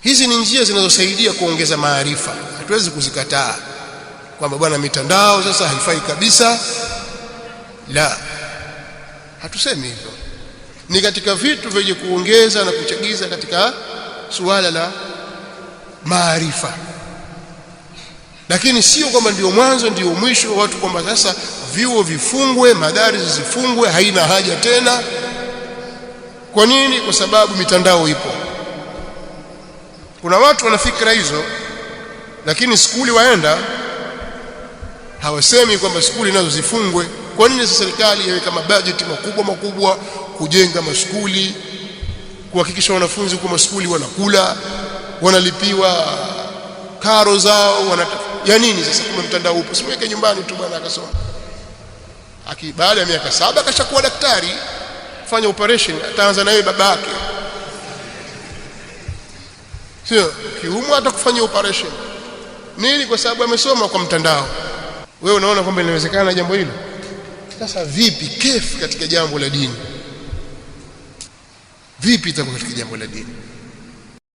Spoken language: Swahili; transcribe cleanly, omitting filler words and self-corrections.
Hizi ni njia zinazosaidia kuongeza maarifa, hatuwezi kuzikataa kwamba bwana mitandao sasa haifai kabisa. La, hatusemi hivyo. Ni katika vitu vyenye kuongeza na kuchagiza katika suala la maarifa, lakini sio kwamba ndio mwanzo ndio mwisho watu kwamba sasa vyuo vifungwe, madarasa zifungwe, haina haja tena. Kwa nini? Kwa sababu mitandao ipo. Kuna watu wana fikra hizo, lakini skuli waenda hawasemi kwamba skuli nazo zifungwe. Kwa nini serikali yaweka mabajeti makubwa kujenga maskuli, kuhakikisha wanafunzi kwa maskuli wanakula, wanalipiwa karo zao, ya nini sasa? Kama mtandao upo, simweke nyumbani tu bwana akasoma. Baada ya miaka 7 akashakuwa daktari, fanya operation, ataanza na yeye babake, sio kiumu atakufanyia operation. Nini? Kwa sababu amesoma kwa mtandao. Wewe unaona kwamba inawezekana jambo hilo? Sasa vipi kefu katika jambo la dini? Vipi itakuwa katika jambo la dini?